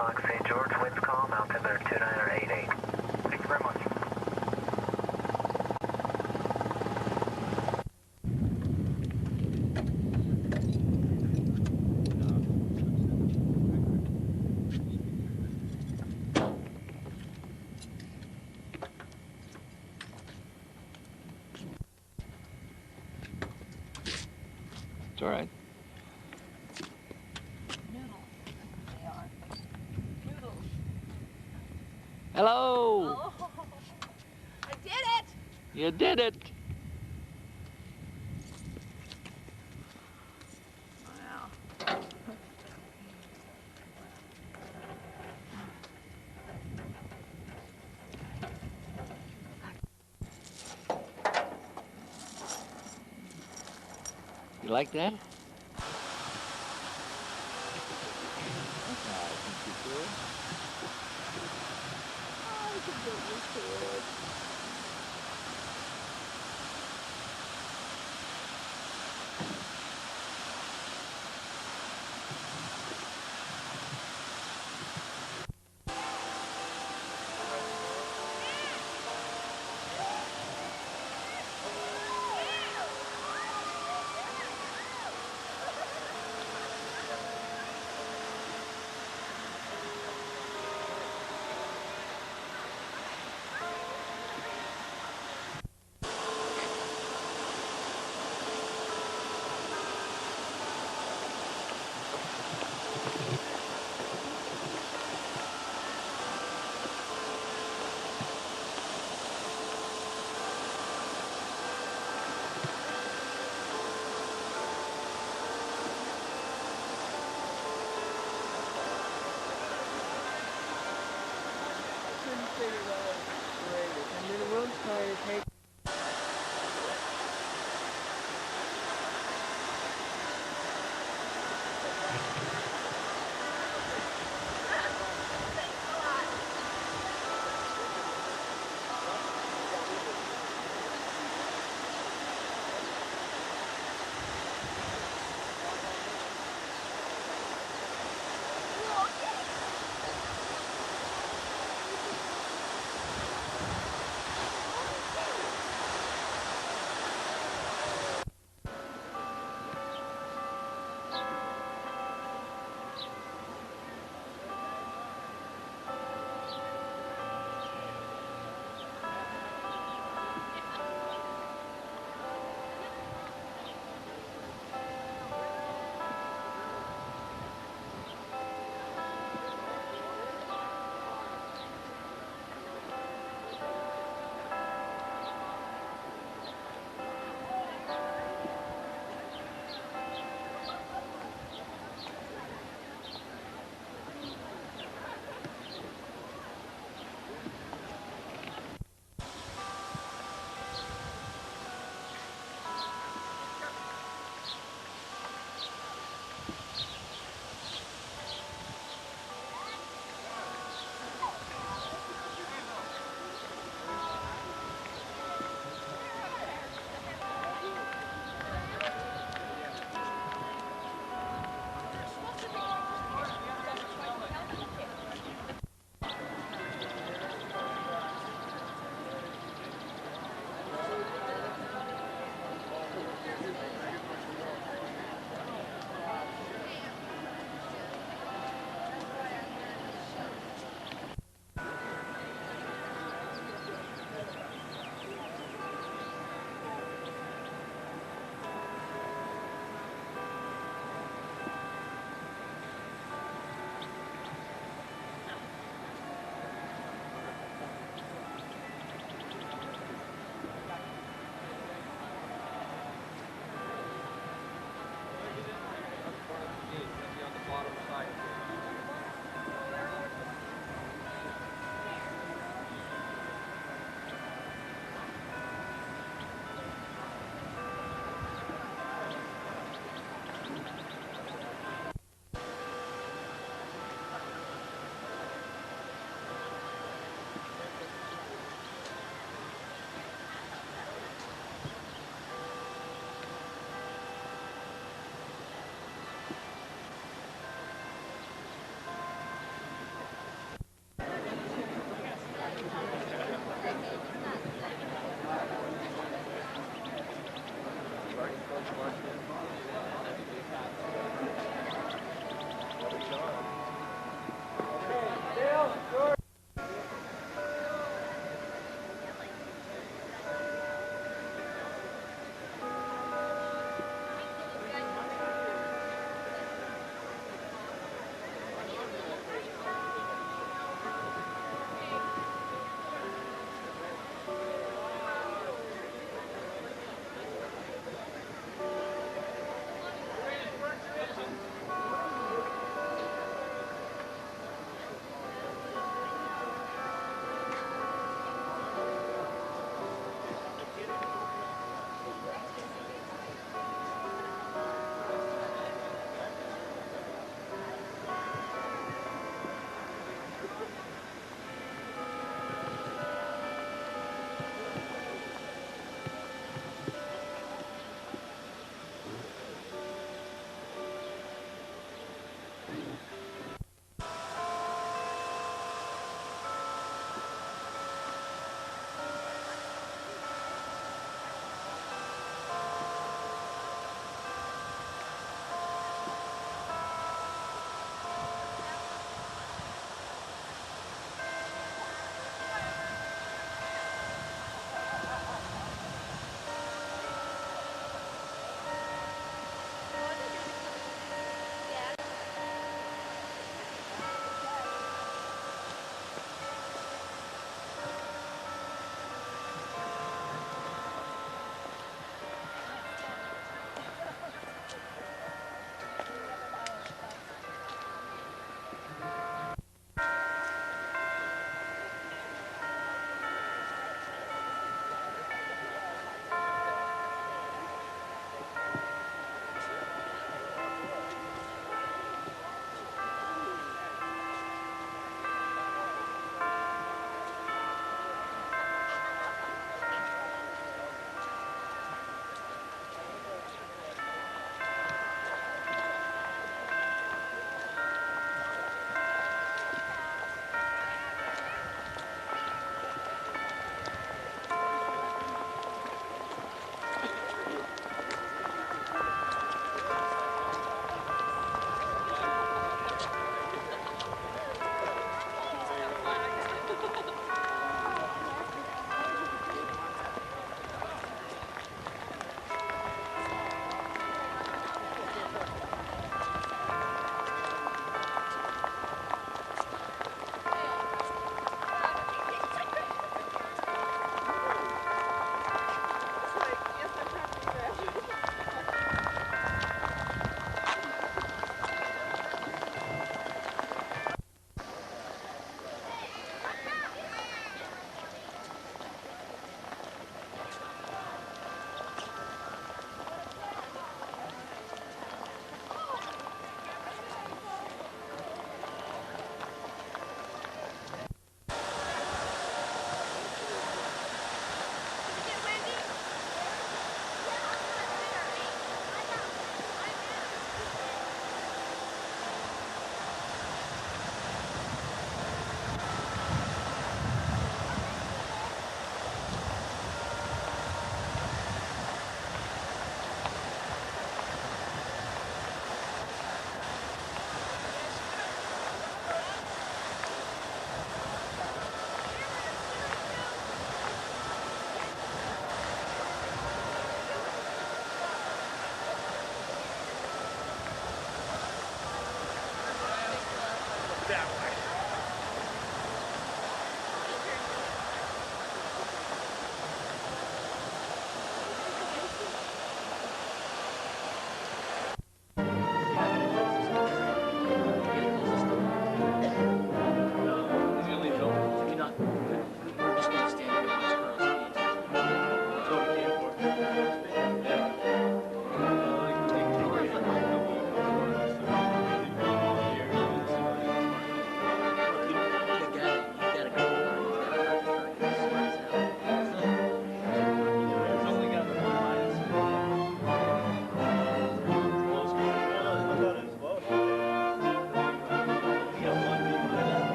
Cox, St. George, winds calm, altimeter 2988. Thank you very much. It's all right. Hello! Oh, I did it! You did it! Wow. You like that? I can get used to it.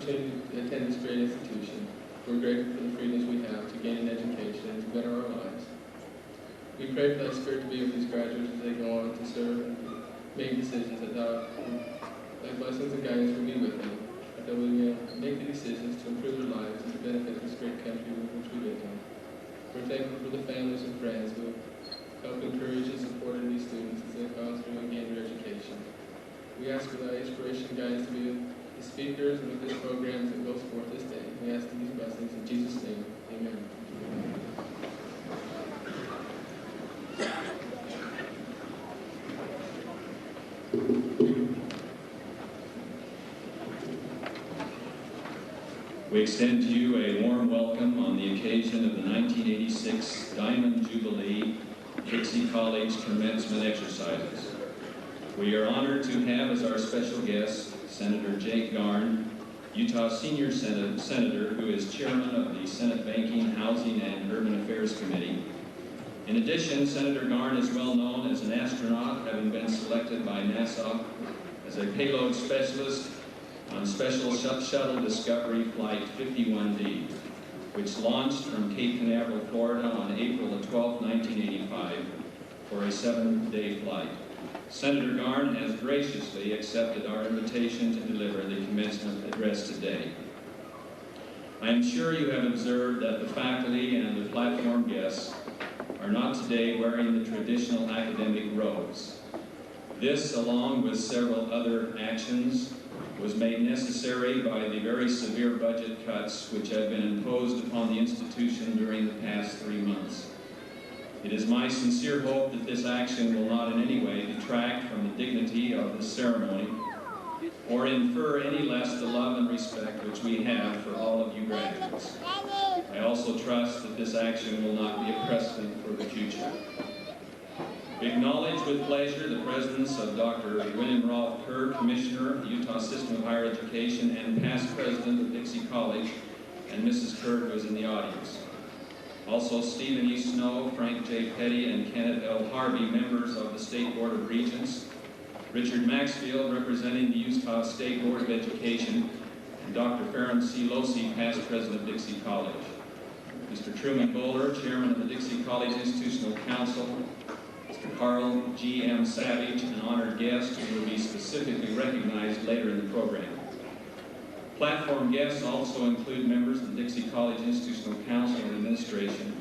opportunity to attend this great institution. We're grateful for the freedoms we have to gain an education and to better our lives. We pray for thy Spirit to be with these graduates as they go on to serve and make decisions, that thy blessings and guidance will be with them, that they will make the decisions to improve their lives and to benefit this great country which we live in. We're thankful for the families and friends who help encourage and support these students as they've gone through and gained their education. We ask for thy inspiration and guidance to be with the speakers and with this program that goes forth this day. We ask these blessings in Jesus' name. Amen. We extend to you a warm welcome on the occasion of the 1986 Diamond Jubilee Dixie College Commencement Exercises. We are honored to have as our special guest Senator Jake Garn, Utah Senior Senator who is chairman of the Senate Banking, Housing, and Urban Affairs Committee. In addition, Senator Garn is well known as an astronaut, having been selected by NASA as a payload specialist on Special Shuttle Discovery Flight 51D, which launched from Cape Canaveral, Florida on April 12, 1985 for a 7-day flight. Senator Garn has graciously accepted our invitation to deliver the commencement address today. I am sure you have observed that the faculty and the platform guests are not today wearing the traditional academic robes. This, along with several other actions, was made necessary by the very severe budget cuts which have been imposed upon the institution during the past 3 months. It is my sincere hope that this action will not in any way detract from the dignity of this ceremony or infer any less the love and respect which we have for all of you graduates. I also trust that this action will not be a precedent for the future. We acknowledge with pleasure the presence of Dr. William Rolfe Kerr, Commissioner of the Utah System of Higher Education and past President of Dixie College, and Mrs. Kerr, who is in the audience. Also Stephen E. Snow, Frank J. Petty, and Kenneth L. Harvey, members of the State Board of Regents, Richard Maxfield, representing the Utah State Board of Education, and Dr. Farron C. Losey, past President of Dixie College. Mr. Truman Bowler, Chairman of the Dixie College Institutional Council, Mr. Carl G. M. Savage, an honored guest who will be specifically recognized later in the program. Platform guests also include members of the Dixie College Institutional Council and Administration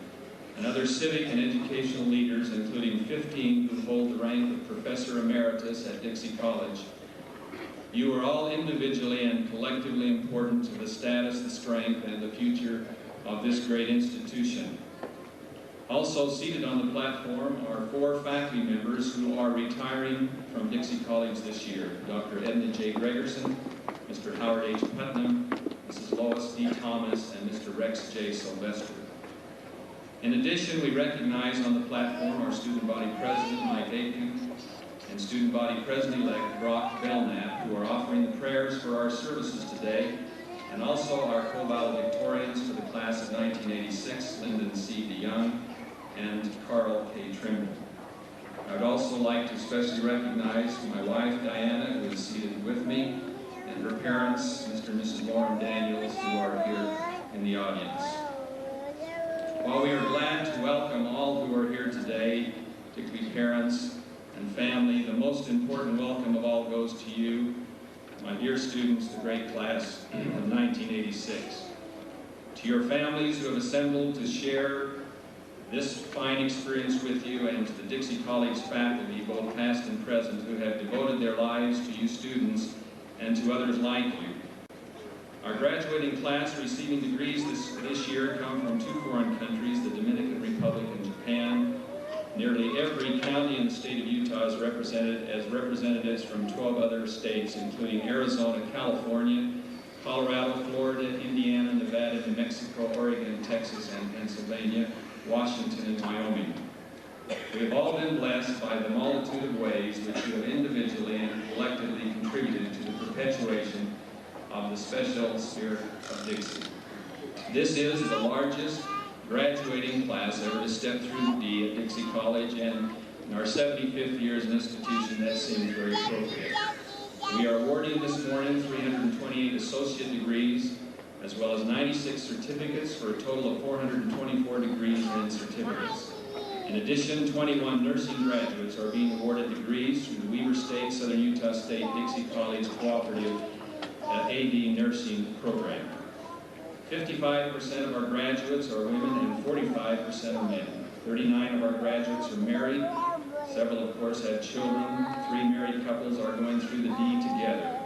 and other civic and educational leaders, including 15 who hold the rank of Professor Emeritus at Dixie College. You are all individually and collectively important to the status, the strength, and the future of this great institution. Also seated on the platform are 4 faculty members who are retiring from Dixie College this year: Dr. Edna J. Gregerson, Mr. Howard H. Putnam, Mrs. Lois D. Thomas, and Mr. Rex J. Sylvester. In addition, we recognize on the platform our student body president, Mike Aiken, and student body president-elect, Brock Belknap, who are offering the prayers for our services today, and also our co-valedictorians for the class of 1986, Lyndon C. DeYoung and Carl K. Trimble. I would also like to especially recognize my wife, Diana, who is seated with me, and her parents, Mr. and Mrs. Lauren Daniels, who are here in the audience. While we are glad to welcome all who are here today, particularly parents and family, the most important welcome of all goes to you, my dear students, the great class of 1986. To your families who have assembled to share this fine experience with you, and to the Dixie College faculty, both past and present, who have devoted their lives to you students and to others like you. Our graduating class receiving degrees this year come from 2 foreign countries, the Dominican Republic and Japan. Nearly every county in the state of Utah is represented as representatives from 12 other states, including Arizona, California, Colorado, Florida, Indiana, Nevada, New Mexico, Oregon, Texas, and Pennsylvania, Washington, and Wyoming. We have all been blessed by the multitude of ways which you have individually and collectively contributed to the perpetuation of the special spirit of Dixie. This is the largest graduating class ever to step through the D at Dixie College, and in our 75th year as an institution, that seems very appropriate. We are awarding this morning $328 associate degrees, as well as 96 certificates for a total of 424 degrees and certificates. In addition, 21 nursing graduates are being awarded degrees through the Weber State, Southern Utah State, Dixie College Cooperative AD Nursing Program. 55% of our graduates are women and 45% are men. 39 of our graduates are married. Several, of course, have children. 3 married couples are going through the D together.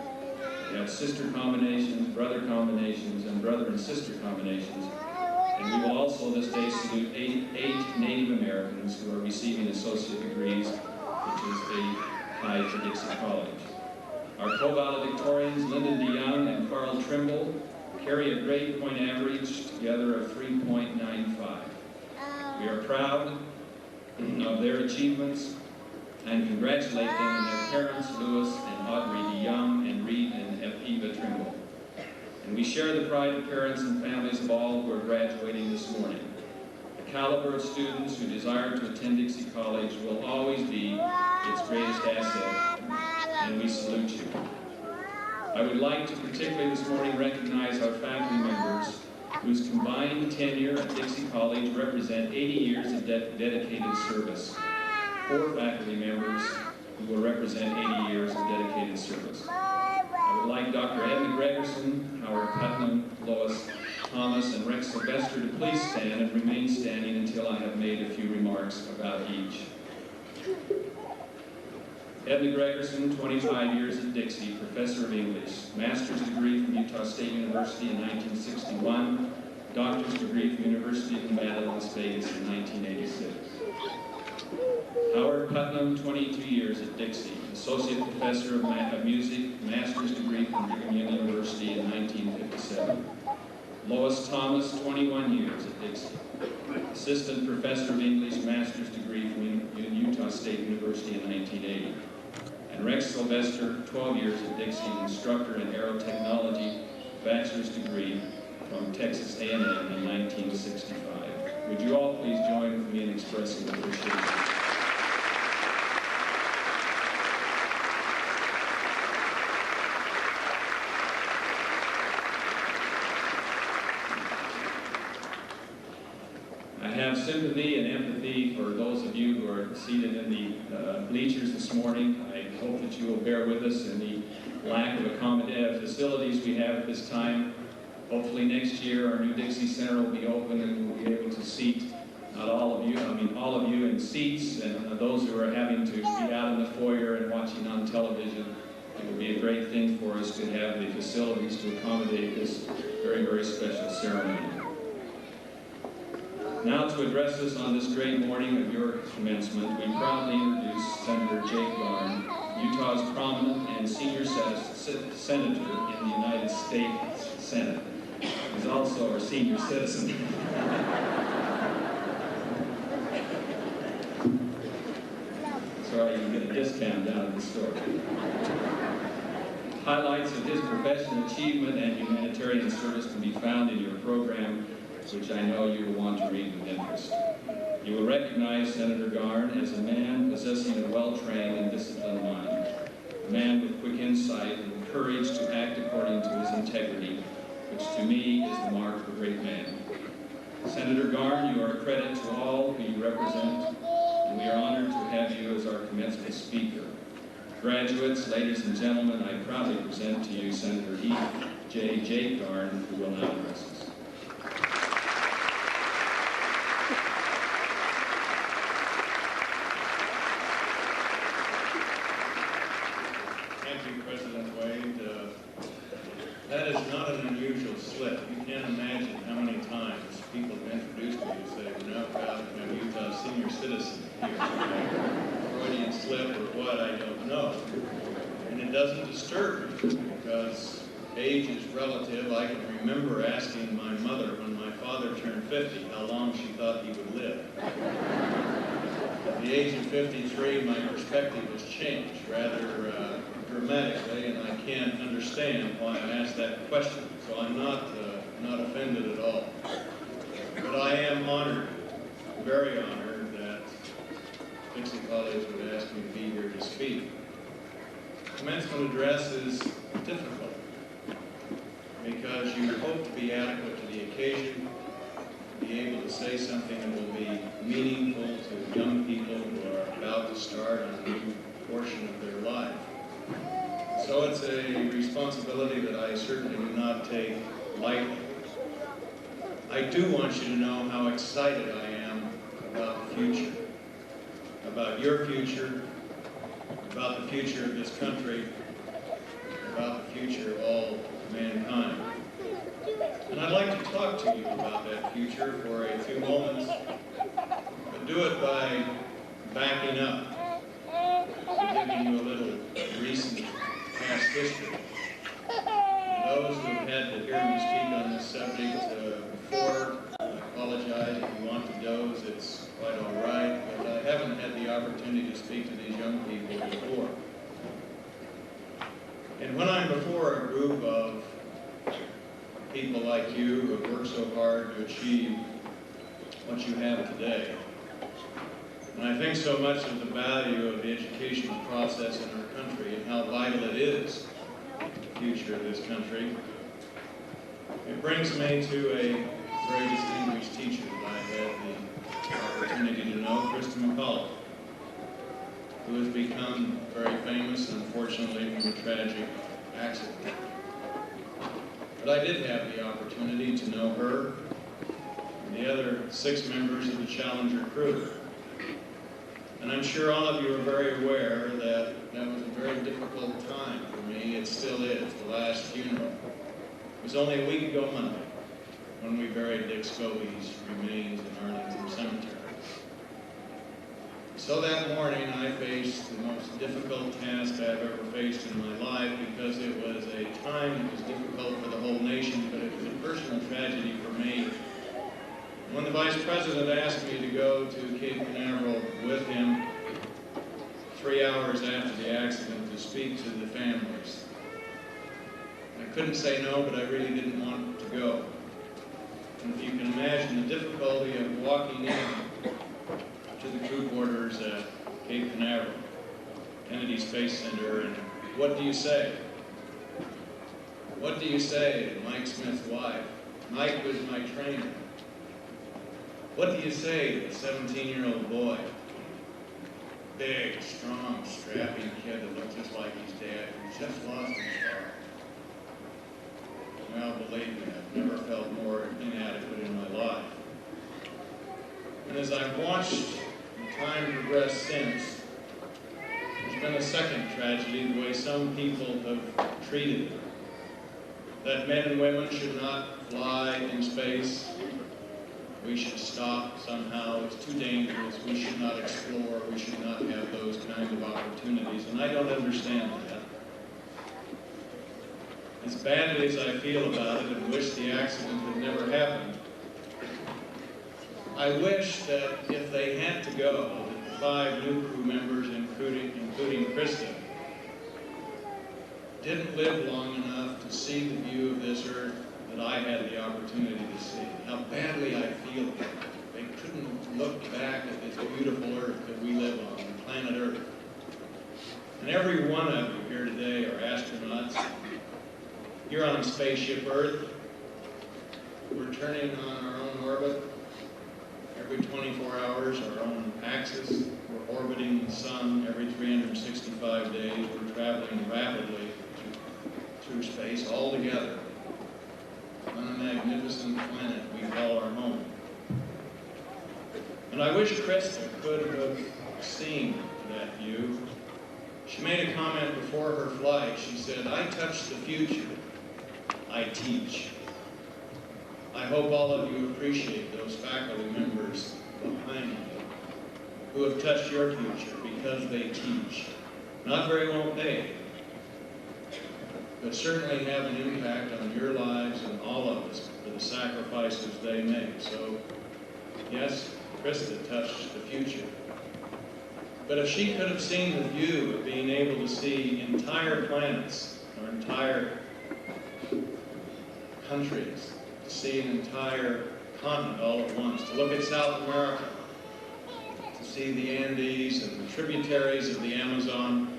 We have sister combinations, brother combinations, and brother and sister combinations. And we will also this day salute eight Native Americans who are receiving associate degrees, which is a high for Dixie College. Our co-valedictorians, Lyndon DeYoung and Carl Trimble, carry a grade point average together of 3.95. We are proud of their achievements and congratulate them and their parents, Louis and Audrey DeYoung and Reed and Eva Trimble. And we share the pride of parents and families of all who are graduating this morning. The caliber of students who desire to attend Dixie College will always be its greatest asset, and we salute you. I would like to particularly this morning recognize our faculty members whose combined tenure at Dixie College represent 80 years of dedicated service. 4 faculty members who will represent 80 years of dedicated service. I would like Dr. Edna Gregerson, Howard Putnam, Lois Thomas, and Rex Sylvester to please stand and remain standing until I have made a few remarks about each. Edna Gregerson, 25 years at Dixie, professor of English, master's degree from Utah State University in 1961, doctor's degree from University of Nevada, Las Vegas in 1986. Howard Putnam, 22 years at Dixie, associate professor of music, master's degree from Brigham Young University in 1957. Lois Thomas, 21 years at Dixie, assistant professor of English, master's degree from Utah State University in 1980. And Rex Sylvester, 12 years at Dixie, instructor in aerotechnology, bachelor's degree from Texas A&M in 1965. Would you all please join with me in expressing appreciation? I have sympathy and empathy for those of you who are seated in the bleachers this morning. I hope that you will bear with us in the lack of accommodative facilities we have at this time. Hopefully next year our new Dixie Center will be open and we'll be able to seat not all of you, all of you in seats, and those who are having to be out in the foyer and watching on television. It will be a great thing for us to have the facilities to accommodate this very, very special ceremony. Now, to address us on this great morning of your commencement, we proudly introduce Senator Jake Garn, Utah's prominent and senior senator in the United States Senate. He's also our senior citizen. Sorry, you get a discount down at the store. Highlights of his professional achievement and humanitarian service can be found in your program, which I know you will want to read with interest. You will recognize Senator Garn as a man possessing a well-trained and disciplined mind, a man with quick insight and courage to act according to his integrity, which to me is the mark of a great man. Senator Garn, you are a credit to all who you represent, and we are honored to have you as our commencement speaker. Graduates, ladies and gentlemen, I proudly present to you Senator E.J. Jake Garn, who will now address us. That is not an unusual slip. You can't imagine how many times people have introduced me and say, we're now proud to have Utah senior citizen here. Freudian slip or what, I don't know. And it doesn't disturb me because age is relative. I can remember asking my mother when my father turned 50 how long she thought he would live. At the age of 53, my perspective has changed rather dramatically, and I can't understand why I asked that question. So I'm not offended at all. But I am honored, very honored, that Dixie College would ask me to be here to speak. Commencement address is difficult. because you hope to be adequate to the occasion, be able to say something that will be meaningful to young people who are about to start on a new portion of their life. So it's a responsibility that I certainly do not take lightly. I do want you to know how excited I am about the future, about your future, about the future of this country, about the future of all mankind. And I'd like to talk to you about that future for a few moments, but do it by backing up, giving you a little recent past history. Those who have had to hear me speak on this subject before, I apologize. If you want to doze, it's quite all right, but I haven't had the opportunity to speak to these young people before. And when I'm before a group of people like you who have worked so hard to achieve what you have today, and I think so much of the value of the educational process in our country and how vital it is to the future of this country, it brings me to a very distinguished teacher that I had the opportunity to know, Krista McCullough, who has become very famous, unfortunately, from a tragic accident. But I did have the opportunity to know her and the other 6 members of the Challenger crew. And I'm sure all of you are very aware that that was a very difficult time for me. It still is, the last funeral. It was only a week ago Monday when we buried Dick Scobie's remains in Arlington Cemetery. So that morning I faced the most difficult task I've ever faced in my life, because it was a time that was difficult for the whole nation, but it was a personal tragedy for me. When the Vice President asked me to go to Cape Canaveral with him 3 hours after the accident to speak to the families, I couldn't say no, but I really didn't want to go. And if you can imagine the difficulty of walking in to the crew quarters at Cape Canaveral, Kennedy Space Center, and what do you say? What do you say to Mike Smith's wife? Mike was my trainer. What do you say to the 17-year-old boy? Big, strong, strapping kid that looked just like his dad, who just lost his father. Well, believe me, I've never felt more inadequate in my life. And as I've watched time progress since, there's been a second tragedy, the way some people have treated it. That men and women should not fly in space. We should stop somehow. It's too dangerous. We should not explore. We should not have those kinds of opportunities. And I don't understand that. As badly as I feel about it and wish the accident had never happened, I wish that if they had to go, that the 5 new crew members, including Krista, didn't live long enough to see the view of this earth that I had the opportunity to see. How badly I feel about it. They couldn't look back at this beautiful earth that we live on, planet Earth. And every one of you here today are astronauts. You're on spaceship Earth. We're turning on our own orbit. Every 24 hours, our own axis. We're orbiting the sun every 365 days. We're traveling rapidly through space all together on a magnificent planet we call our home. And I wish Krista could have seen that view. She made a comment before her flight. She said, "I touch the future. I teach." I hope all of you appreciate those faculty members behind you who have touched your future because they teach. Not very well paid, but certainly have an impact on your lives and all of us for the sacrifices they make. So, yes, Krista touched the future. But if she could have seen the view of being able to see entire planets or entire countries, to see an entire continent all at once, to look at South America, to see the Andes and the tributaries of the Amazon,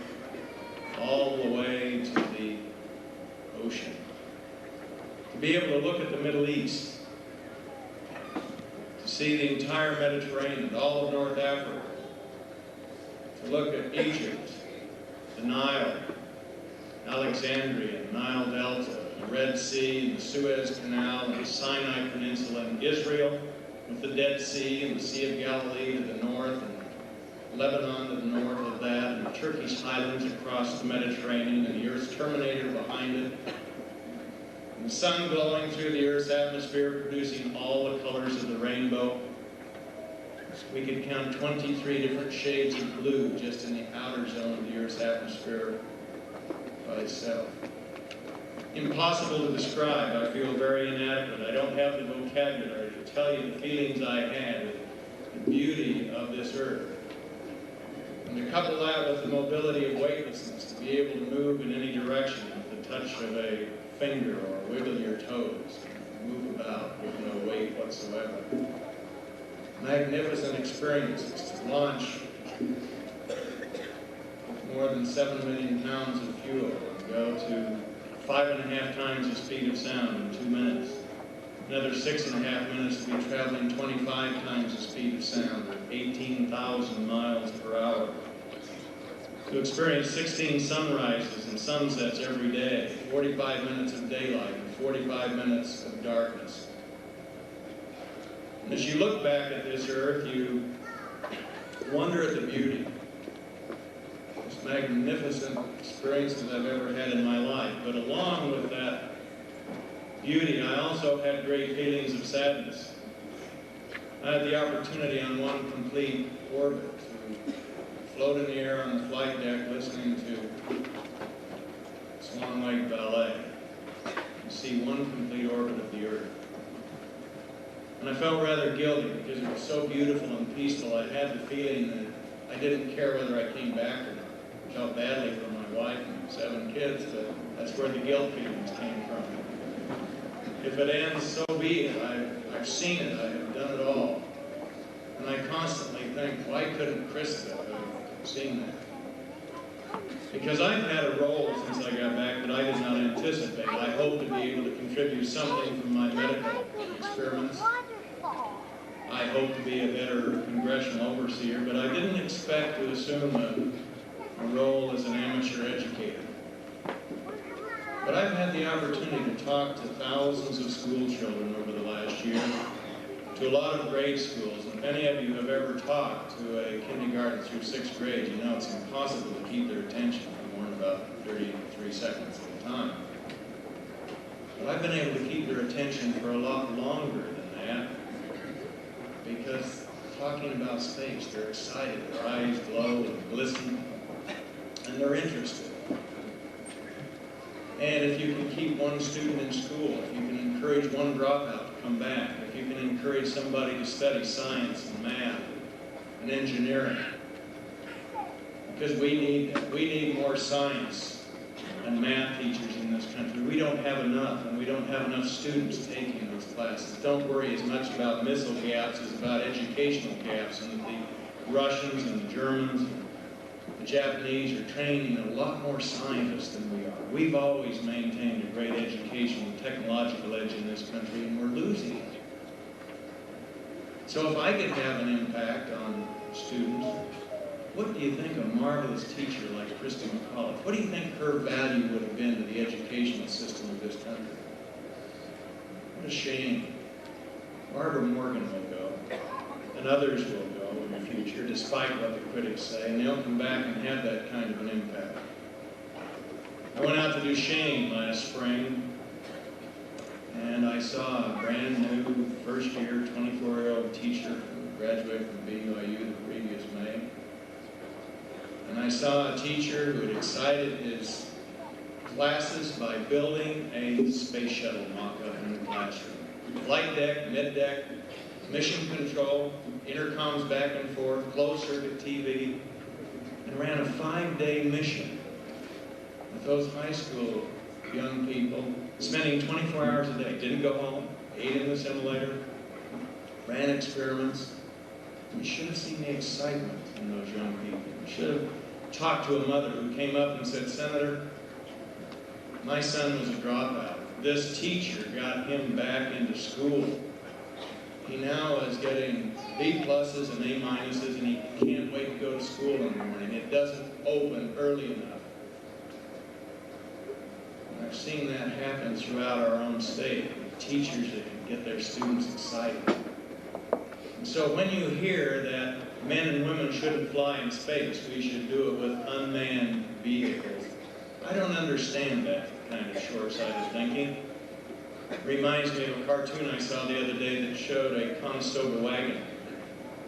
all the way to the ocean, to be able to look at the Middle East, to see the entire Mediterranean, all of North Africa, to look at Egypt, the Nile, Alexandria, the Nile Delta, the Red Sea, and the Suez Canal, and the Sinai Peninsula, and Israel, with the Dead Sea and the Sea of Galilee to the north, and Lebanon to the north of that, and the Turkish highlands across the Mediterranean, and the Earth's terminator behind it, and the sun glowing through the Earth's atmosphere, producing all the colors of the rainbow. We could count 23 different shades of blue just in the outer zone of the Earth's atmosphere by itself. Impossible to describe. I feel very inadequate. I don't have the vocabulary to tell you the feelings I had with the beauty of this earth. And to couple that with the mobility of weightlessness, to be able to move in any direction with the touch of a finger or wiggle your toes, move about with no weight whatsoever. Magnificent experiences to launch more than 7 million pounds of fuel and go to 5.5 times the speed of sound in 2 minutes. Another 6.5 minutes to be traveling 25 times the speed of sound at 18,000 miles per hour. To experience 16 sunrises and sunsets every day, 45 minutes of daylight and 45 minutes of darkness. And as you look back at this earth, you wonder at the beauty. Most magnificent experiences I've ever had in my life. But along with that beauty, I also had great feelings of sadness. I had the opportunity on one complete orbit to float in the air on the flight deck listening to Swan Lake Ballet and see one complete orbit of the earth. And I felt rather guilty because it was so beautiful and peaceful. I had the feeling that I didn't care whether I came back or not. I felt badly for my wife and 7 kids, but that's where the guilt feelings came from. If it ends, so be it. I've seen it. I have done it all. And I constantly think, why couldn't Krista have seen that? Because I've had a role since I got back that I did not anticipate. I hope to be able to contribute something from my medical experiments. I hope to be a better congressional overseer, but I didn't expect to assume a role as an amateur educator. But I've had the opportunity to talk to thousands of school children over the last year, to a lot of grade schools. And if any of you have ever talked to a kindergarten through 6th grade, you know it's impossible to keep their attention for more than about 33 seconds at a time. But I've been able to keep their attention for a lot longer than that, because talking about space, they're excited, their eyes glow and glisten, and they're interested. And if you can keep one student in school, if you can encourage one dropout to come back, if you can encourage somebody to study science and math and engineering, because we need that. We need more science and math teachers in this country. We don't have enough, and we don't have enough students taking those classes. Don't worry as much about missile gaps as about educational gaps, and the Russians and the Germans and the Japanese are training a lot more scientists than we are. We've always maintained a great educational and technological edge in this country, and we're losing it. So if I could have an impact on students, what do you think a marvelous teacher like Christy McAuliffe, what do you think her value would have been to the educational system of this country? What a shame. Barbara Morgan will go, and others will go in the future, despite what the critics say, and they'll come back and have that kind of an impact. I went out to Duchesne last spring, and I saw a brand new first-year, 24-year-old teacher who graduated from BYU the previous May. And I saw a teacher who had excited his classes by building a space shuttle mock-up in the classroom. Flight deck, mid-deck, mission control, intercoms back and forth, closed-circuit TV, and ran a 5-day mission with those high school young people, spending 24 hours a day. Didn't go home, ate in the simulator, ran experiments. You should have seen the excitement in those young people. You should have talked to a mother who came up and said, "Senator, my son was a dropout. this teacher got him back into school. He now is getting B pluses and A minuses, and he can't wait to go to school in the morning. It doesn't open early enough. And I've seen that happen throughout our own state. Teachers that can get their students excited. And so when you hear that men and women shouldn't fly in space, we should do it with unmanned vehicles, I don't understand that kind of short-sighted thinking. It reminds me of a cartoon I saw the other day that showed a Conestoga wagon.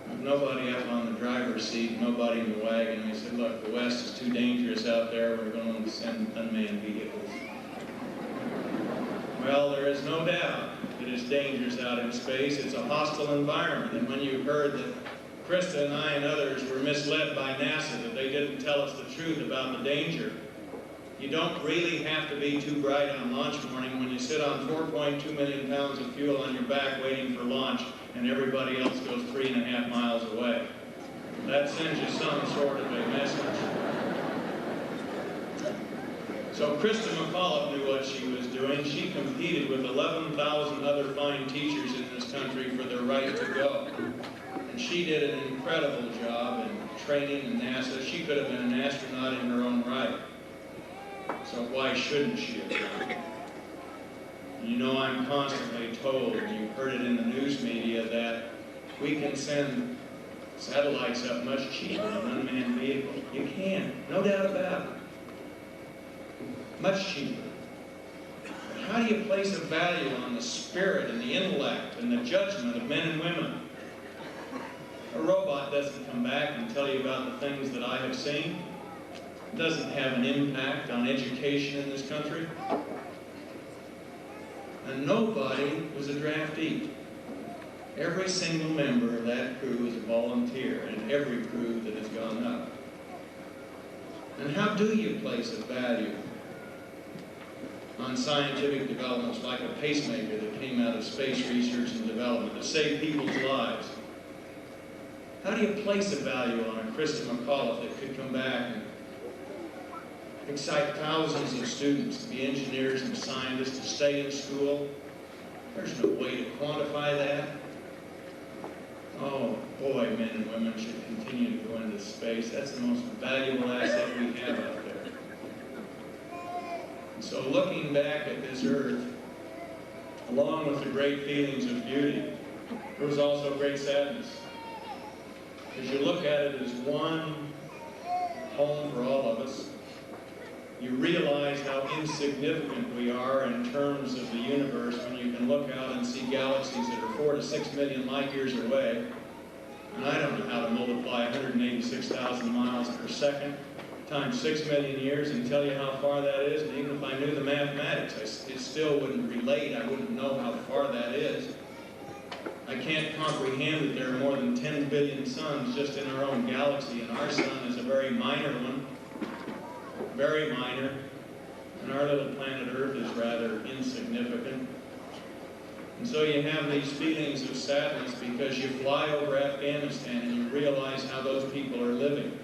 With nobody up on the driver's seat, nobody in the wagon. They said, look, the West is too dangerous out there, we're going to send unmanned vehicles. Well, there is no doubt it is dangerous out in space. It's a hostile environment. And when you heard that Krista and I and others were misled by NASA, that they didn't tell us the truth about the danger, you don't really have to be too bright on launch morning when you sit on 4.2 million pounds of fuel on your back waiting for launch and everybody else goes 3.5 miles away. That sends you some sort of a message. So Krista McAuliffe knew what she was doing. She competed with 11,000 other fine teachers in this country for their right to go. And she did an incredible job in training in NASA. She could have been an astronaut in her own right. So why shouldn't she have done? You know, I'm constantly told, and you've heard it in the news media, that we can send satellites up much cheaper than unmanned vehicles. You can, no doubt about it. Much cheaper. But how do you place a value on the spirit and the intellect and the judgment of men and women? A robot doesn't come back and tell you about the things that I have seen. It doesn't have an impact on education in this country. And nobody was a draftee. Every single member of that crew is a volunteer, and every crew that has gone up. And how do you place a value on scientific developments like a pacemaker that came out of space research and development to save people's lives? How do you place a value on a Krista McAuliffe that could come back and excite thousands of students to be engineers and scientists, to stay in school? There's no way to quantify that. Oh boy, men and women should continue to go into space. That's the most valuable asset we have out there. And so looking back at this earth, along with the great feelings of beauty, there was also great sadness. As you look at it as one home for all of us, you realize how insignificant we are in terms of the universe when you can look out and see galaxies that are 4 to 6 million light years away. And I don't know how to multiply 186,000 miles per second times 6 million years and tell you how far that is. And even if I knew the mathematics, it still wouldn't relate. I wouldn't know how far that is. I can't comprehend that there are more than 10 billion suns just in our own galaxy, and our sun is a very minor one. Very minor, and our little planet Earth is rather insignificant. And so you have these feelings of sadness because you fly over Afghanistan and you realize how those people are living.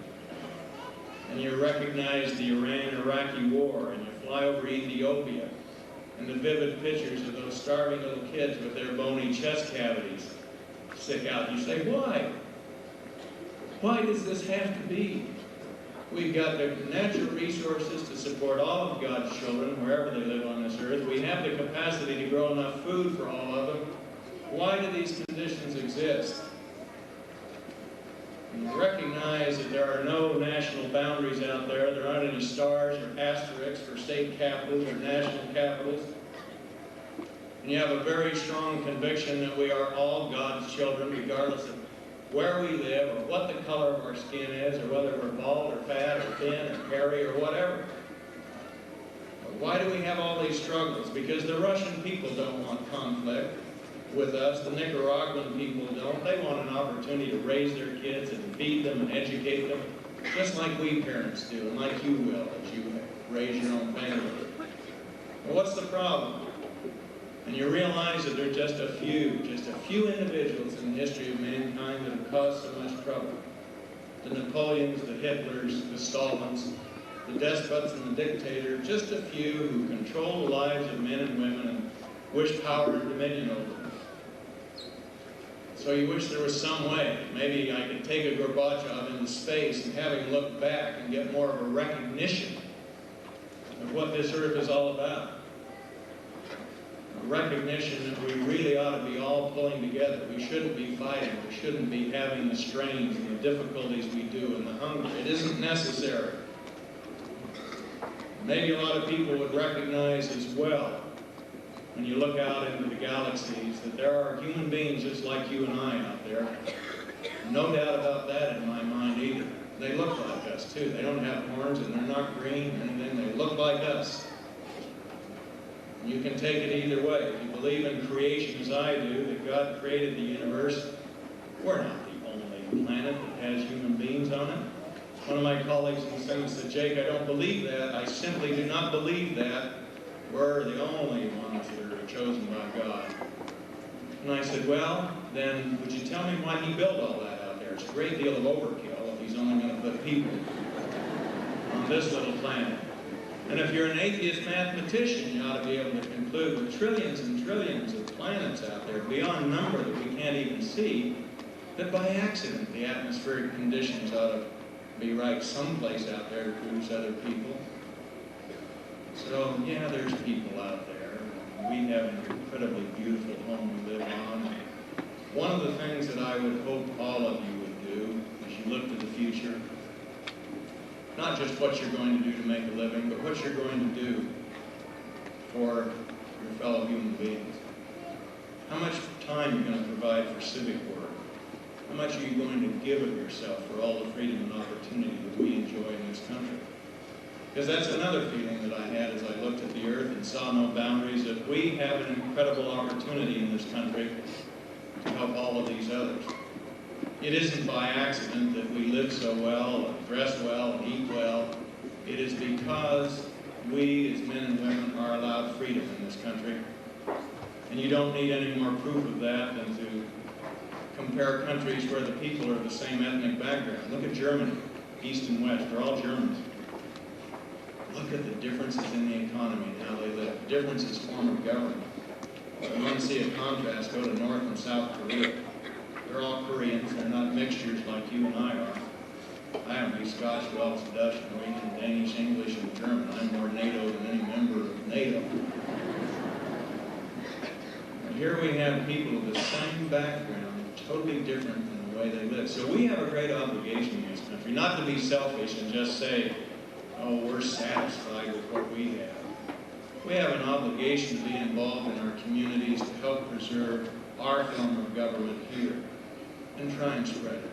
And you recognize the Iran-Iraqi war, and you fly over Ethiopia, and the vivid pictures of those starving little kids with their bony chest cavities stick out. You say, why? Why does this have to be? We've got the natural resources to support all of God's children, wherever they live on this earth. We have the capacity to grow enough food for all of them. Why do these conditions exist? And you recognize that there are no national boundaries out there. There aren't any stars or asterisks for state capitals or national capitals. And you have a very strong conviction that we are all God's children, regardless of where we live, or what the color of our skin is, or whether we're bald or fat or thin or hairy or whatever. But why do we have all these struggles? Because the Russian people don't want conflict with us. The Nicaraguan people don't. They want an opportunity to raise their kids and feed them and educate them, just like we parents do, and like you will as you raise your own family. But what's the problem? And you realize that there are just a few individuals in the history of mankind that have caused so much trouble. The Napoleons, the Hitlers, the Stalins, the despots and the dictators, just a few who control the lives of men and women wish power and dominion over them. So you wish there was some way, maybe I could take a Gorbachev into space and have him look back and get more of a recognition of what this earth is all about. A recognition that we really ought to be all pulling together. We shouldn't be fighting. We shouldn't be having the strains and the difficulties we do and the hunger. It isn't necessary. Maybe a lot of people would recognize as well, when you look out into the galaxies, that there are human beings just like you and I out there. No doubt about that in my mind either. They look like us too. They don't have horns and they're not green and then they look like us. You can take it either way. If you believe in creation as I do, that God created the universe, we're not the only planet that has human beings on it. One of my colleagues in the Senate said, Jake, I don't believe that. I simply do not believe that. We're the only ones that are chosen by God. And I said, well, then would you tell me why he built all that out there? It's a great deal of overkill if he's only going to put people on this little planet. And if you're an atheist mathematician, you ought to be able to conclude with trillions and trillions of planets out there, beyond number that we can't even see, that by accident the atmospheric conditions ought to be right someplace out there to produce other people. So, yeah, there's people out there. We have an incredibly beautiful home we live on. One of the things that I would hope all of you would do as you look to the future, not just what you're going to do to make a living, but what you're going to do for your fellow human beings. How much time you're going to provide for civic work? How much are you going to give of yourself for all the freedom and opportunity that we enjoy in this country? Because that's another feeling that I had as I looked at the earth and saw no boundaries, that we have an incredible opportunity in this country to help all of these others. It isn't by accident that we live so well, and dress well, and eat well. It is because we, as men and women, are allowed freedom in this country. And you don't need any more proof of that than to compare countries where the people are the same ethnic background. Look at Germany, East and West, they're all Germans. Look at the differences in the economy and how they live. Differences form of government. If you want to see a contrast, go to North and South Korea. They're all Koreans. They're not mixtures like you and I are. I happen to be Scotch, Welsh, Dutch, Norwegian, Danish, English, and German. I'm more NATO than any member of NATO. But here we have people of the same background, totally different in the way they live. So we have a great obligation in this country, not to be selfish and just say, oh, we're satisfied with what we have. We have an obligation to be involved in our communities to help preserve our form of government here and try and spread it.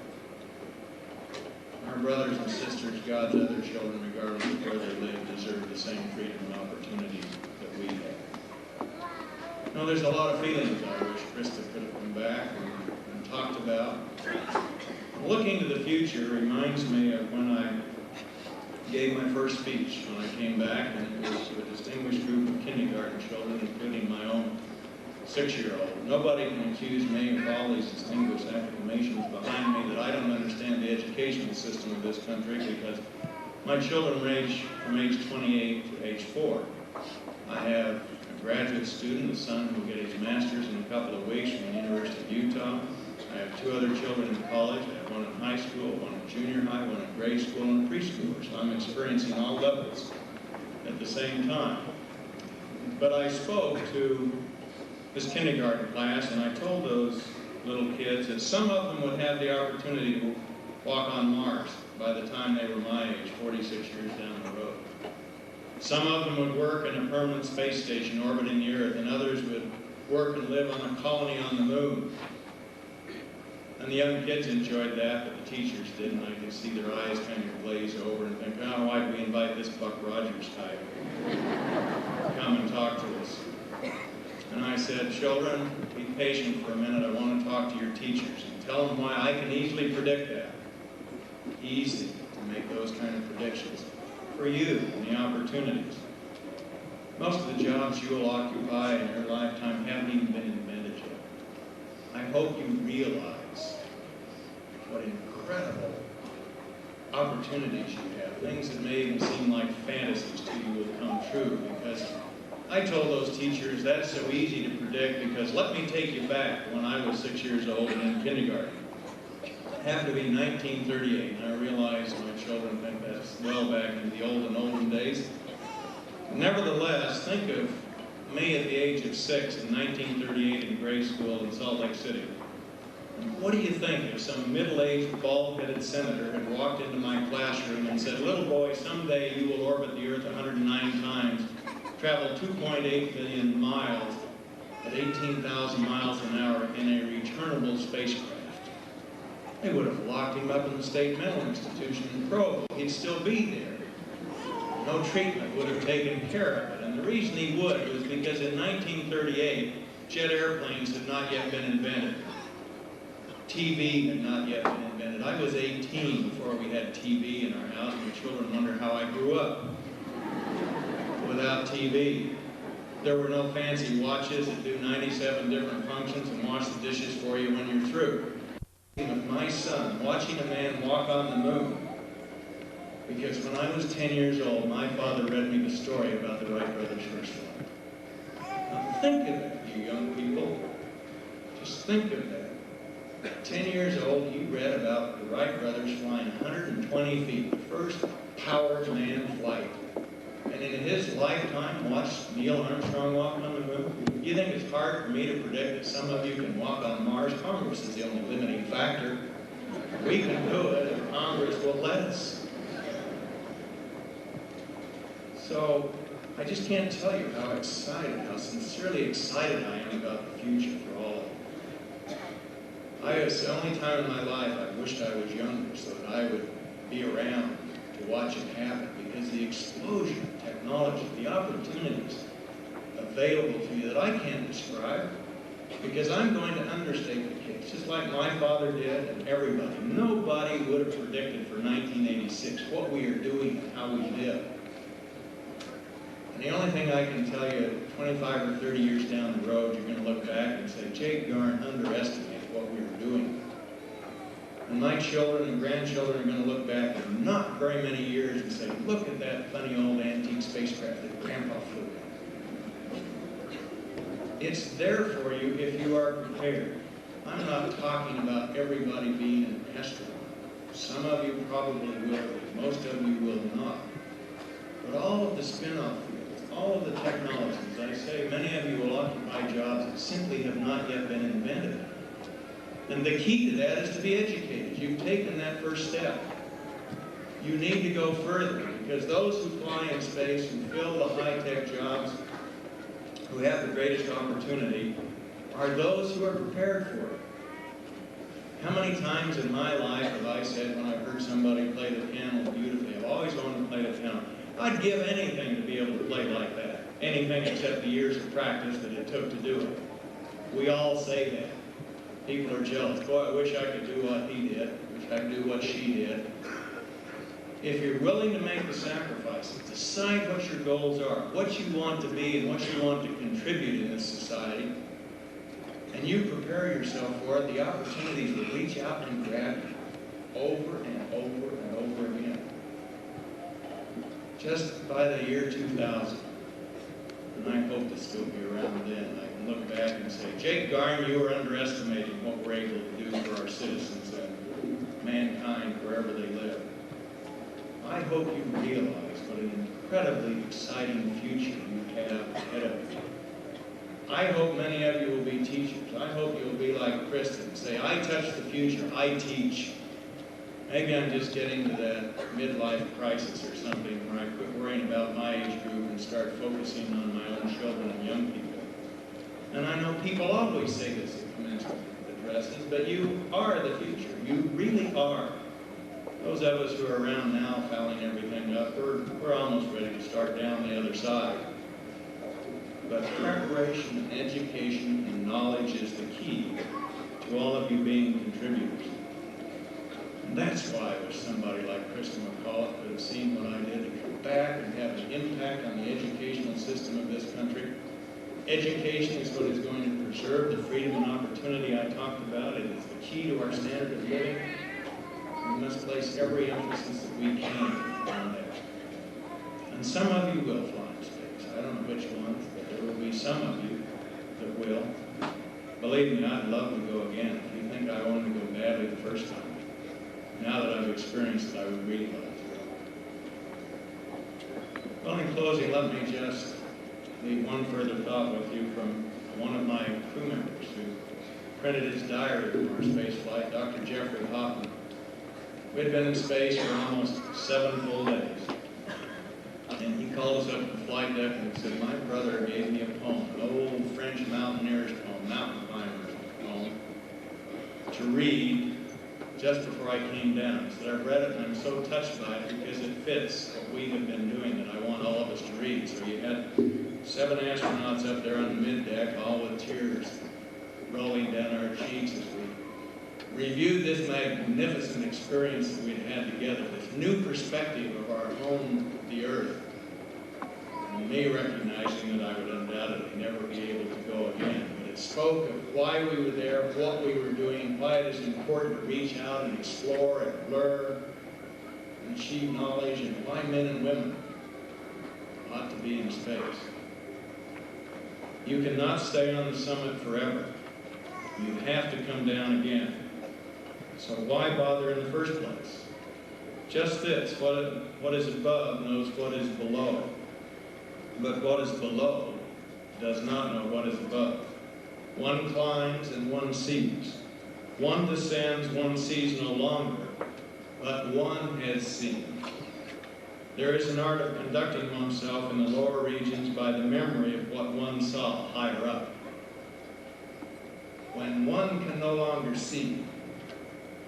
Our brothers and sisters, God's other children, regardless of where they live, deserve the same freedom and opportunity that we have. Now, there's a lot of feelings I wish Krista could have come back and talked about. Looking to the future reminds me of when I gave my first speech when I came back, and it was to a distinguished group of kindergarten children, including my own 6-year-old. Nobody can accuse me of all these distinguished acclamations behind me that I don't understand the educational system of this country, because my children range from age 28 to age 4. I have a graduate student, a son who will get his master's in a couple of weeks from the University of Utah. I have 2 other children in college. I have one in high school, one in junior high, one in grade school, and a preschooler. So I'm experiencing all levels at the same time. But I spoke to this kindergarten class, and I told those little kids that some of them would have the opportunity to walk on Mars by the time they were my age, 46 years down the road. Some of them would work in a permanent space station orbiting the Earth, and others would work and live on a colony on the moon. And the young kids enjoyed that, but the teachers didn't. I could see their eyes kind of glaze over and think, oh, why did we invite this Buck Rogers type to come and talk to us? And I said, children, be patient for a minute. I want to talk to your teachers and tell them why I can easily predict that. Easy to make those kind of predictions for you and the opportunities. Most of the jobs you will occupy in your lifetime haven't even been invented yet. I hope you realize what incredible opportunities you have. Things that may even seem like fantasies to you will come true, because I told those teachers, that's so easy to predict because let me take you back when I was 6 years old and in kindergarten. It happened to be 1938, and I realize my children think that's well back in the olden days. Nevertheless, think of me at the age of 6 in 1938 in grade school in Salt Lake City. What do you think if some middle-aged, bald-headed senator had walked into my classroom and said, little boy, someday you will orbit the Earth 109 times, travel 2.8 million miles at 18,000 miles an hour in a returnable spacecraft? They would have locked him up in the state mental institution in Provo. He'd still be there. No treatment would have taken care of it. And the reason he would was because in 1938, jet airplanes had not yet been invented. TV had not yet been invented. I was 18 before we had TV in our house, and the children wonder how I grew up without TV. There were no fancy watches that do 97 different functions and wash the dishes for you when you're through. With my son, watching a man walk on the moon, because when I was 10 years old, my father read me the story about the Wright brothers' first flight. Now think of it, you young people. Just think of that. 10 years old, you read about the Wright brothers flying 120 feet, the first powered manned flight. And in his lifetime, watched Neil Armstrong walk on the moon. You think it's hard for me to predict that some of you can walk on Mars? Congress is the only limiting factor. We can do it if Congress will let us. So, I just can't tell you how excited, how sincerely excited I am about the future for all of you. It's the only time in my life I wished I was younger so that I would be around to watch it happen, because the explosion of technology, the opportunities available to you that I can't describe, because I'm going to understate the case, just like my father did and everybody. Nobody would have predicted for 1986 what we are doing and how we live. And the only thing I can tell you, 25 or 30 years down the road, you're going to look back and say, Jake Garn underestimated what we were doing. And my children and grandchildren are going to look back in not very many years and say, look at that funny old antique spacecraft that Grandpa flew in. It's there for you if you are prepared. I'm not talking about everybody being an astronaut. Some of you probably will, but most of you will not. But all of the spin-off fields, all of the technologies, I say, many of you will occupy jobs that simply have not yet been invented. And the key to that is to be educated. You've taken that first step. You need to go further, because those who fly in space, who fill the high-tech jobs, who have the greatest opportunity, are those who are prepared for it. How many times in my life have I said, when I've heard somebody play the piano beautifully, I've always wanted to play the piano. I'd give anything to be able to play like that. Anything except the years of practice that it took to do it. We all say that. People are jealous. Boy, I wish I could do what he did. I wish I could do what she did. If you're willing to make the sacrifices, decide what your goals are, what you want to be and what you want to contribute in this society, and you prepare yourself for it, the opportunities will reach out and grab you over and over and over again. Just by the year 2000, and I hope to still be around then, I can look back and say, Jake Garn, you were underestimating what we're able to do for our citizens and mankind wherever they live. I hope you realize what an incredibly exciting future you have ahead of you. I hope many of you will be teachers. I hope you'll be like Kristen, say, I touch the future, I teach. Maybe I'm just getting to that midlife crisis or something where I quit worrying about my age group and start focusing on my own children and young people. And I know people always say this at commencement addresses, but you are the future. You really are. Those of us who are around now fouling everything up, we're almost ready to start down the other side. But preparation, and education, and knowledge is the key to all of you being contributors. And that's why I wish somebody like Kristen McCullough could have seen what I did to come back and have an impact on the educational system of this country. Education is what is going to preserve the freedom and opportunity I talked about. It is the key to our standard of living. We must place every emphasis that we can on that. And some of you will fly in space. I don't know which ones, but there will be some of you that will. Believe me, I'd love to go again. If you think I wanted to go badly the first time, now that I've experienced it, I would really love to go. Well, in closing, let me just leave one further thought with you from one of my crew members who printed his diary from our space flight, Dr. Jeffrey Hoffman. We had been in space for almost 7 full days. And he called us up to the flight deck and said, my brother gave me a poem, an old French mountaineer's poem, mountain climber's poem, to read just before I came down. He said, I've read it and I'm so touched by it because it fits what we have been doing that I want all of us to read. So you had 7 astronauts up there on the mid-deck, all with tears rolling down our cheeks as we reviewed this magnificent experience that we'd had together, this new perspective of our home, the Earth, and me recognizing that I would undoubtedly never be able to go again. But it spoke of why we were there, what we were doing, why it is important to reach out and explore and learn and achieve knowledge, and why men and women ought to be in space. You cannot stay on the summit forever. You have to come down again. So why bother in the first place? Just this, what is above knows what is below. But what is below does not know what is above. One climbs and one sees. One descends, one sees no longer, but one has seen. There is an art of conducting oneself in the lower regions by the memory of what one saw higher up. When one can no longer see,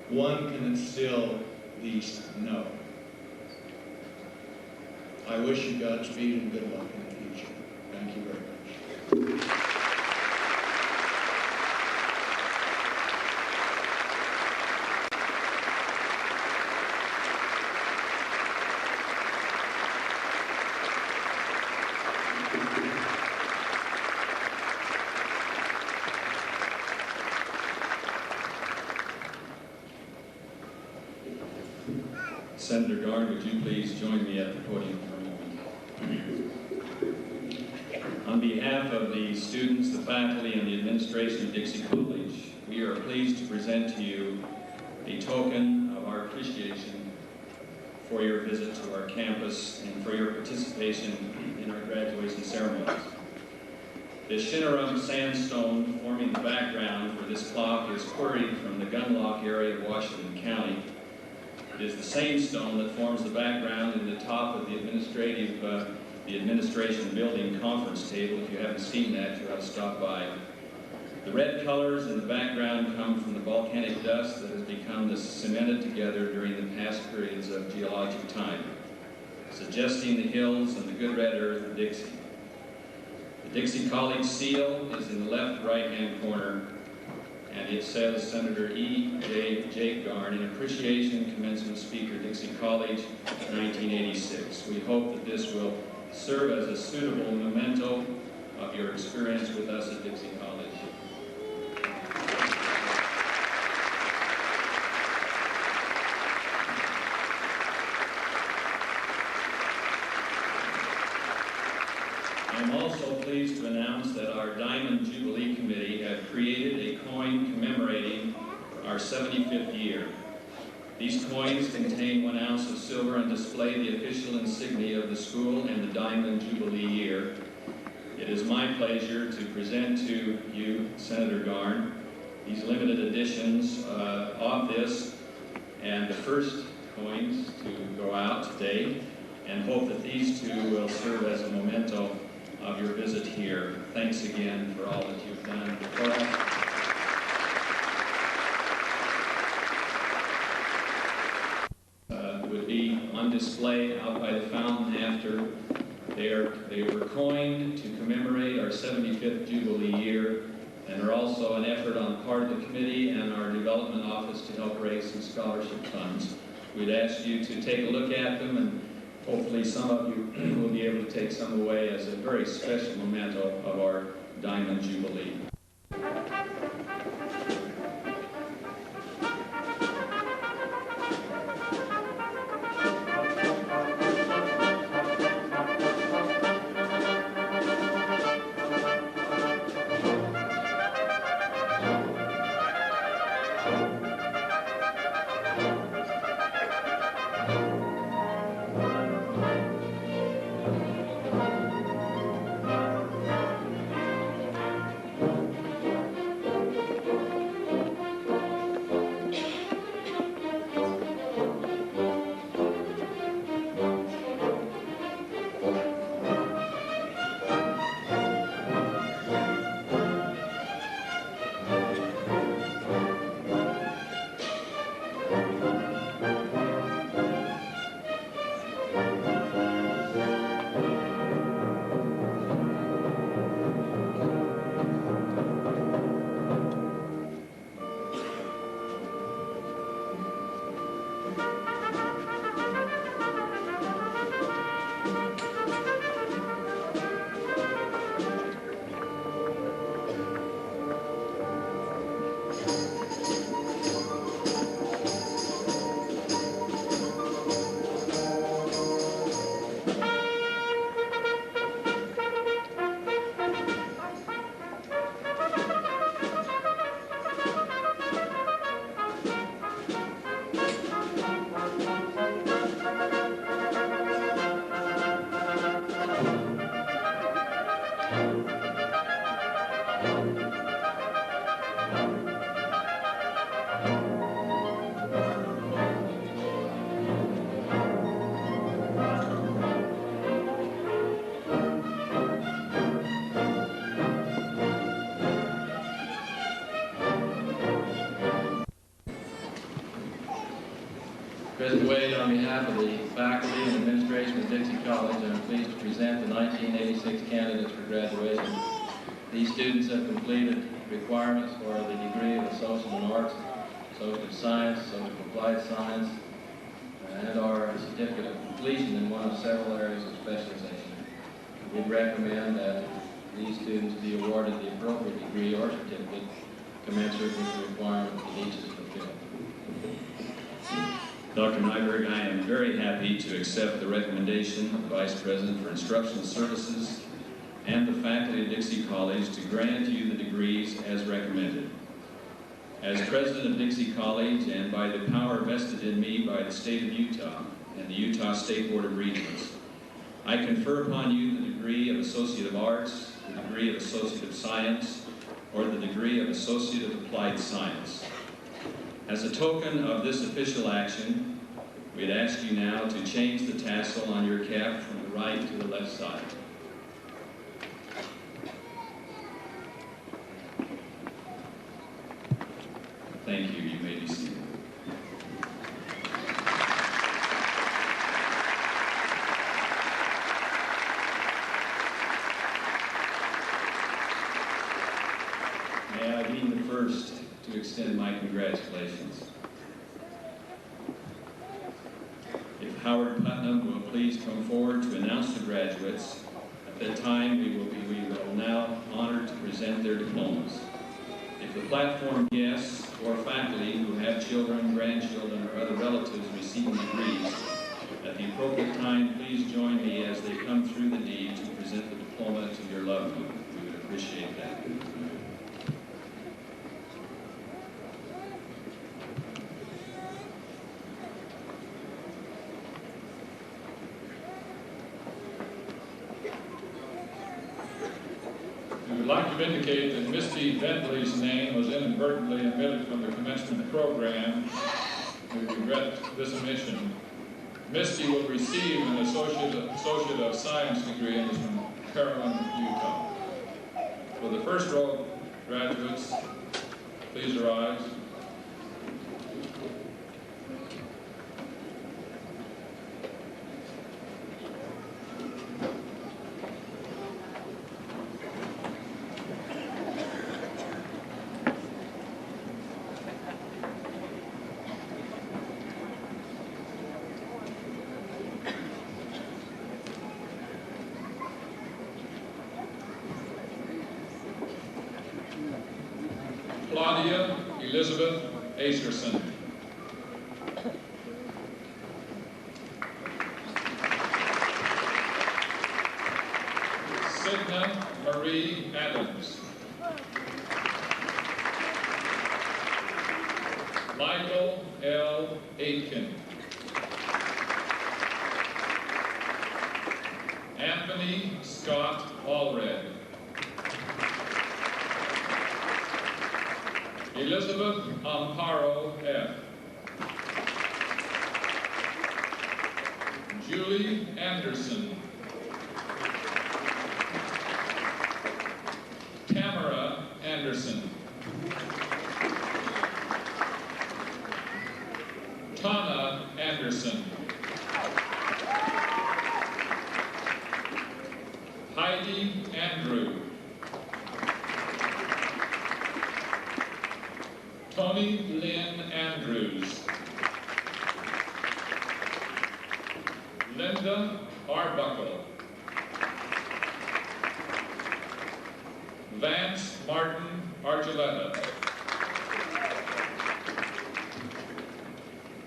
one can still at least know. I wish you Godspeed and good luck in the future. Thank you very much. Senator Garn, would you please join me at the podium for a moment? On behalf of the students, the faculty, and the administration of Dixie College, we are pleased to present to you a token of our appreciation for your visit to our campus and for your participation in our graduation ceremonies. The Shinnerum sandstone forming the background for this clock is quarried from the Gunlock area of Washington County. It is the same stone that forms the background in the top of the administration building conference table. If you haven't seen that, you ought to stop by. The red colors in the background come from the volcanic dust that has become cemented together during the past periods of geologic time, suggesting the hills and the good red earth of Dixie. The Dixie College seal is in the left right-hand corner, and it says Senator E.J. Garn, in appreciation, commencement speaker, Dixie College, 1986. We hope that this will serve as a suitable memento of your experience with us at Dixie College. I'm also pleased to announce that our Diamond Jubilee Committee have created a coin commemorating our 75th year. These coins contain 1 ounce of silver and display the official insignia of the school and the Diamond Jubilee year. It is my pleasure to present to you, Senator Garn, these limited editions of this and the first coins to go out today, and hope that these two will serve as a memento of your visit here. Thanks again for all that you've done for us. Would be on display out by the fountain after. They were coined to commemorate our 75th Jubilee year, and are also an effort on part of the committee and our development office to help raise some scholarship funds. We'd ask you to take a look at them, and hopefully some of you will be able to take some away as a very special memento of our Diamond Jubilee. President Wade, on behalf of the faculty and administration of Dixie College, I'm pleased to present the 1986 candidates for graduation. These students have completed requirements for the degree of Associate in Arts, Associate of Science, Associate of Applied Science, and our certificate of completion in one of several areas of specialization. We recommend that these students be awarded the appropriate degree or certificate commensurate with the requirements that each is fulfilled. Dr. Nyberg, I am very happy to accept the recommendation of the Vice President for Instructional Services and the faculty of Dixie College to grant you the degrees as recommended. As President of Dixie College and by the power vested in me by the state of Utah and the Utah State Board of Regents, I confer upon you the degree of Associate of Arts, the degree of Associate of Science, or the degree of Associate of Applied Science. As a token of this official action, we'd ask you now to change the tassel on your cap from the right to the left side. Thank you. You may be seated. May I be the first to extend my congratulations. If Howard Putnam will please come forward to announce the graduates, at that time we will now honor to present their diplomas. If the platform guests or faculty who have children, grandchildren, or other relatives receiving degrees, at the appropriate time, please join me as they come through the deed to present the diploma to your loved one. We would appreciate that. We would like to indicate that Misty Bentley's name was inadvertently omitted from the commencement program. We regret this omission. Misty will receive an Associate of Science degree and is from Carolyn, Utah. For the first row of graduates, please arise. Claudia Elizabeth Acerson. Signa Marie Adams. Michael L. Aitken. Anthony Scott Allred. Elizabeth Amparo F. Julie Anderson. Tamara Anderson. Tana Anderson. Heidi Andrew. Tony Lynn Andrews. Linda Arbuckle. Vance Martin Archuleta.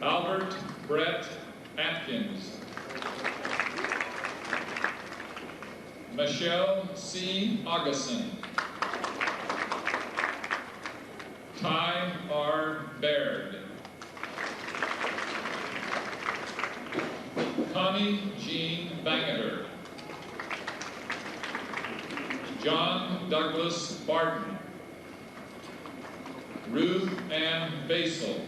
Albert Brett Atkins. Michelle C. Augustin. Ty R. Baird. Connie Jean Bangeter. John Douglas Barton. Ruth Ann Basel.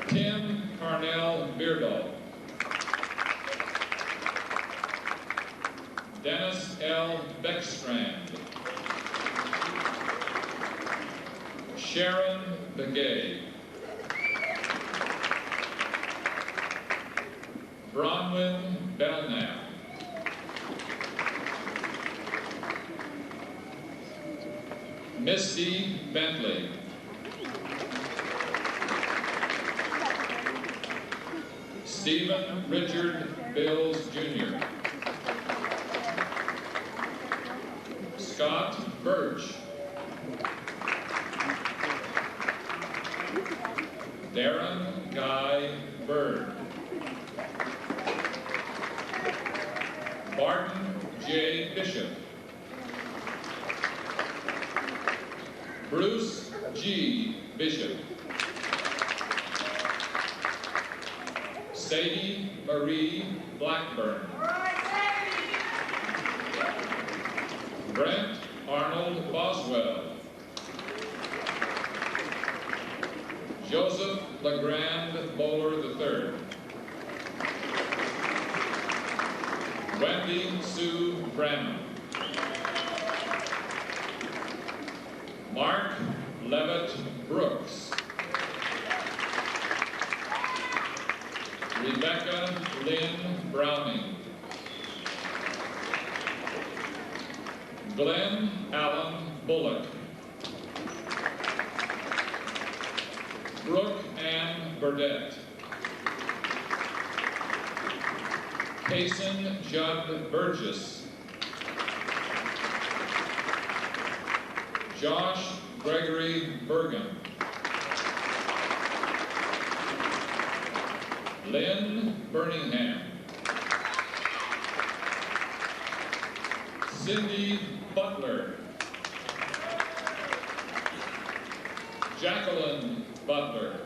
Tim Carnell Beardall. Dennis L. Beckstrand. Sharon Begay. Bronwyn Belknap. Misty Bentley. Stephen Richard Bills Jr. Scott Birch. Darren Guy Bird. Barton J. Bishop. Bruce G. Bishop. Sadie Marie Blackburn. Brent Arnold Boswell. Joseph LeGrand Bowler III. Wendy Sue Branham. Mark Levitt Brooks. Rebecca Lynn Browning. Glenn Allen Bullock. Brooke Ann Burdette. Payson Judd Burgess. Josh Gregory Bergen. Lynn Birmingham. Cindy Butler. Jacqueline Butler.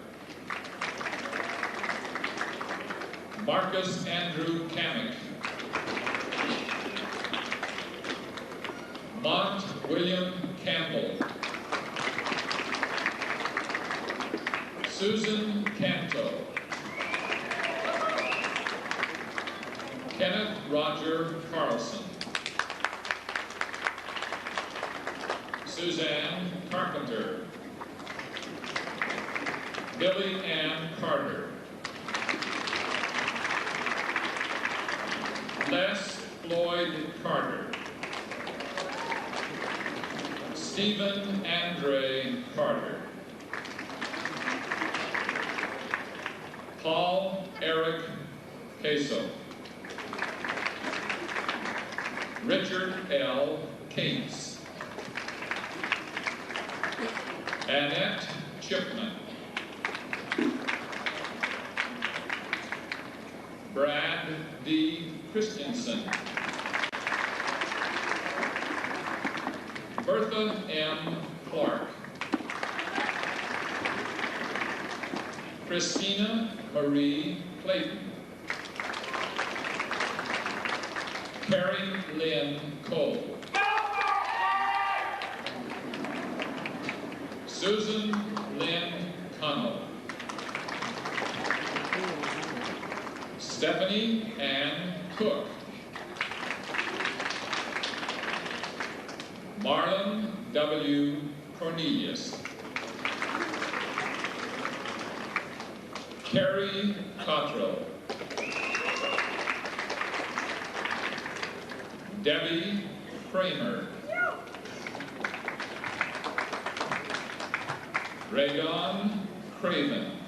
Marcus Andrew Kamick. Mont William Campbell. Susan Canto. Kenneth Roger Carlson. Suzanne Carpenter. Billy Ann Carter. Les Floyd Carter. Stephen Andre Carter. Paul Eric Queso. Richard L. Cates. Annette Chipman. Brad D. Christensen. Bertha M. Clark. Christina Marie Clayton. Carrie Lynn Cole. Susan Lynn Connell. Stephanie Ann Cook. Marlon W. Cornelius. Carrie Cottrell. Debbie Kramer. Rayon Craven.